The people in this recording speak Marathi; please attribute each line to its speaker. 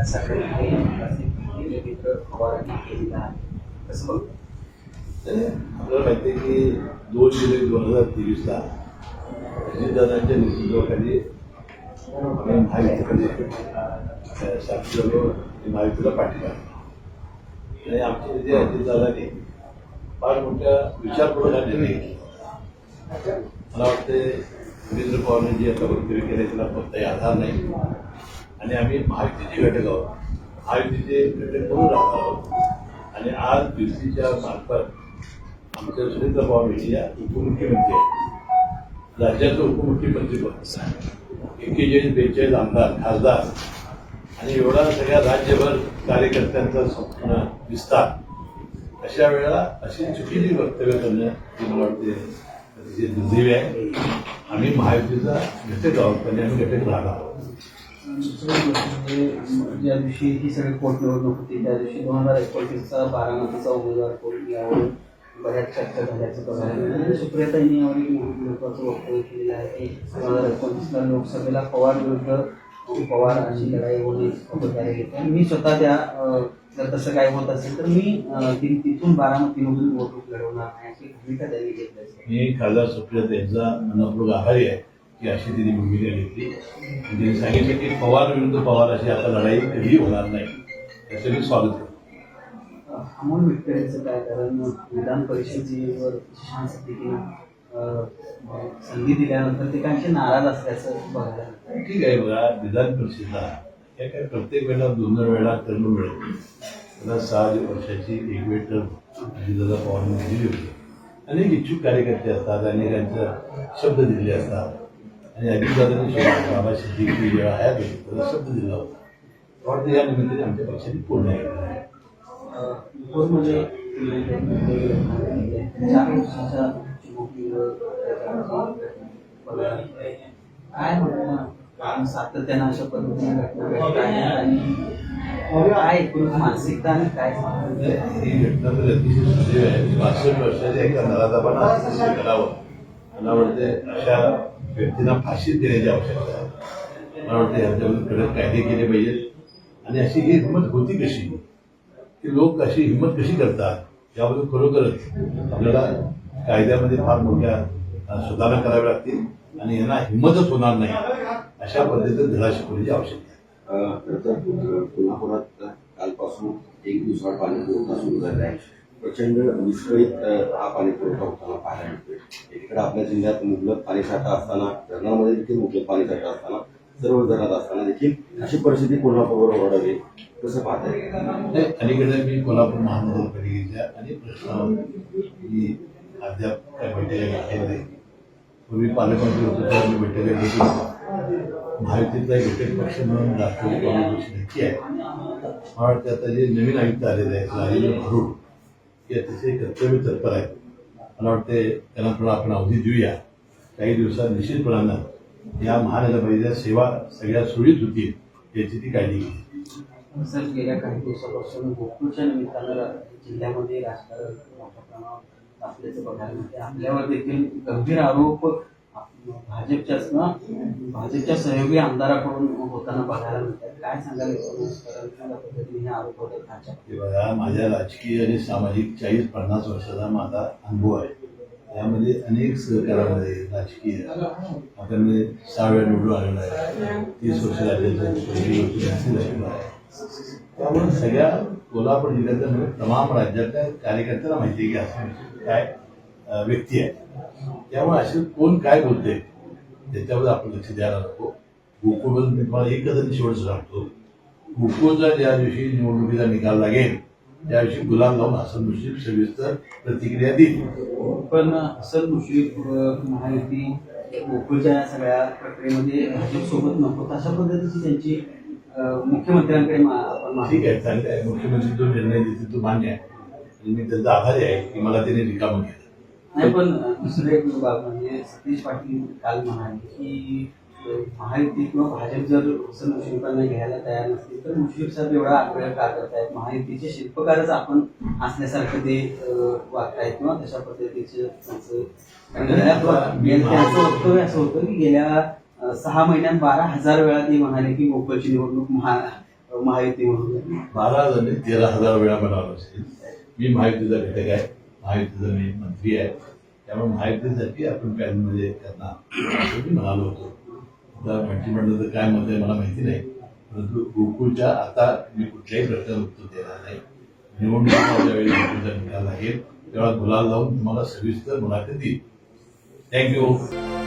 Speaker 1: आपल्याला माहिती आहे की 2 जुलै 2023ला अजितदादांच्या नेतृत्वाखाली आम्ही महायुतीकडे साक्षी झालो आणि महायुतीला पाठिंबा आणि आमचे नेते अजितदादांनी फार मोठ्या विचारपूर्वक हा निर्णय घेतला. मला वाटते रवींद्र पवारांनी जी आता वक्तव्य केले त्याला कोणताही आधार नाही आणि आम्ही महायुतीचे घटक आहोत, महायुतीचे घटक म्हणून राहणार आहोत. आणि आज युतीच्या मार्फत आमच्या सुरेंद्र पवार मेडिया उपमुख्यमंत्री आहेत, राज्याचं उपमुख्यमंत्री पद 41-42 आमदार खासदार आणि एवढा सगळ्या राज्यभर कार्यकर्त्यांचा संपूर्ण विस्तार, अशा वेळेला अशी चुकीची वक्तव्य करणं ही मला वाटते अतिशय दुर्दैवी आहे. आम्ही महायुतीचा घटक आहोत आणि आम्ही घटक राहणार आहोत.
Speaker 2: ज्या दिवशी ही सगळी पोटनिवडणूक होती त्या दिवशी 2029चा बारामतीचा उमेदवार कोण यावरून बऱ्याच चर्चा झाल्याचं बघायला मिळालं. सुप्रियाताईंनी यावर एक महत्त्वाचं वक्तव्य केलेलं आहे की 2029ला लोकसभेला पवार विरुद्ध पवार अशी लढाई होणे अवघड घेते आणि मी स्वतः त्या जर तसं काय होत असेल तर मी तिथून बारामतीमधून निवडणूक लढवणार आहे अशी भूमिका त्यांनी घेतली.
Speaker 1: मी खासदार सुप्रियाताईंचा मनपूर्वक आभारी आहे की अशी त्यांनी भूमिका घेतली. त्यांनी सांगितलं की पवार विरुद्ध पवार अशी आता लढाई कधीही होणार नाही, याचं मी स्वागत करतो.
Speaker 2: अमोल मिटकरींचं काय, कारण विधान परिषदेवर छान पद्धतीनं संधी दिल्यानंतर ते काहीशी नाराज असल्याचं बघायला.
Speaker 1: ठीक आहे, बघा विधान परिषदेला हे काय प्रत्येक वेळेला 2 वेळा टर्म मिळेल. त्याला 6 वर्षाची एक वेळ टर्म अजितदादा पवारांनी दिली होती. अनेक इच्छुक कार्यकर्ते असतात, अनेकांचा शब्द दिले असतात आणि अजितदादांनी बाबा सिद्दीकी जेव्हा हयात होते त्याला शब्द दिला होता. वाटतं या निमित्ताने आमच्या पक्षाने पूर्ण केलं आहे.
Speaker 2: म्हणजे 4 वर्षाच्या काय म्हणणं सातत्यानं अशा पद्धतीने घटना आणि काय एकूण मानसिकता आणि काय
Speaker 1: ही घटना तर अतिशय सुदैव आहे. 62 वर्षाच्या एका नराधमांना करावं, मला वाटते अशा व्यक्तींना फाशी देण्याची आवश्यकता आहे. मला वाटतं यांच्याबद्दल कडक कायदे केले पाहिजेत आणि अशी ही हिंमत होती कशी, की लोक अशी हिंमत कशी करतात याबद्दल खरोखरच आपल्याला कायद्यामध्ये फार मोठ्या सुधारणा कराव्या लागतील आणि यांना हिंमतच होणार नाही अशा पद्धतीने धडा शिकवण्याची आवश्यकता आहे.
Speaker 3: कोल्हापुरात कालपासून 1 दिवसाआड पाणी पुरवठा सुरू झाला आहे. प्रचंड विस्कळीत हा पाणी पुरवठा होताना पाहायला मिळतोय. एकीकडे आपल्या जिल्ह्यात मुबलक पाणीसाठा असताना, धरणामध्ये देखील मुबलक पाणीसाठा असताना, सर्व धरणात असताना देखील अशी परिस्थिती कोल्हापूरवर ओढावी, कसं पाहताय?
Speaker 1: अलीकडे मी कोल्हापूर महानगरपालिकेच्या अनेक प्रश्नावर मी अद्याप काय बैठका घेतल्या नाही. पूर्वी पालकमंत्री होतो तेव्हा मी बैठका घेतली. महायुतीचा एक घटक पक्ष म्हणून राष्ट्रवादी काँग्रेस पक्ष नक्की आहे. मला वाटतं आता जे नवीन आयुक्त आलेले आहेत राजेंद्र भारूड हे अतिशय कर्तव्य तत्पर आहेत. मला वाटते त्यांना थोडा आपण अवधी देऊया. काही दिवसात निश्चितपणानं या महानगरपालिकेच्या सेवा सगळ्या सुरळीत होतील याची ती काळजी घेतली.
Speaker 2: सर, गेल्या काही दिवसापासून गोकुळच्या निमित्तानं जिल्ह्यामध्ये राजकारण मोठ्या प्रमाणात असल्याचं बघायला मिळते. आपल्यावर देखील गंभीर आरोप भाजपच्या सहयोगी आमदाराकडून होताना बघायला मिळतात. काय सांगाल पद्धतीने आरोप होतात?
Speaker 1: माझ्या राजकीय आणि सामाजिक 40-50 वर्षाचा माझा अनुभव आहे. यामध्ये अनेक सहकारामध्ये राजकीय आपण मी 6 वेळा निवडून आलेलो आहे. 30 वर्ष राज्याचं आहे. त्यामुळे सगळ्या कोल्हापूर जिल्ह्यातल्या तमाम राज्यातल्या कार्यकर्त्यांना माहिती आहे की असं काय व्यक्ती आहे. त्यामुळे असे कोण काय बोलते त्याच्यावर आपण लक्ष द्यायला नको. गोकुळबद्दल मी तुम्हाला एकच शेवट सांगतो, गोकुळचा ज्या दिवशी निवडणुकीचा निकाल लागेल त्या दिवशी गुलाम लावून हसन मुश्रीफ सविस्तर प्रतिक्रिया देईल.
Speaker 2: पण हसन मुश्रीफ महायुती गोकुळच्या या सगळ्या प्रक्रियेमध्ये भाजपसोबत नको अशा पद्धतीची त्यांची मुख्यमंत्र्यांकडे
Speaker 1: ठीक आहे, चांगलं आहे. मुख्यमंत्री जो निर्णय देतील तो मान्य आहे आणि मी त्याचा आभारी आहे की मला त्याने रिकामं केलं.
Speaker 2: नाही, पण दुसरे एक बाब म्हणजे सतीश पाटील काल म्हणाले की महायुती किंवा भाजप जर हसन मुश्रीफांना घ्यायला तयार नसतील तर मुश्रीफ साहेब एवढा आग्रह का करतायत? महायुतीचे शिल्पकारच आपण असल्यासारखं ते वागतायत किंवा तशा पद्धतीचे त्यांचं वक्तव्य असं होतं की गेल्या 6 महिन्यात 12,000 वेळा ते म्हणाले की गोकुळची निवडणूक महायुती म्हणून
Speaker 1: 12,000 13,000 वेळा म्हणावं असेल. मी महायुतीचा घटक आहे, महायुतीचा मी मंत्री आहे, त्यामुळे महायुतीसाठी आपण पॅनलमध्ये त्यांना असं मी म्हणालो होतो. आता मंत्रिमंडळाचं काय मत आहे मला माहिती नाही, परंतु गोकुळच्या आता मी कुठल्याही प्रश्नाला उत्तर देणार नाही. निवडणुकीच्या ज्यावेळी गोकुळचा निकाल लागेल तेव्हा गुलाल लावून तुम्हाला सविस्तर मुलाखत देईल. थँक्यू.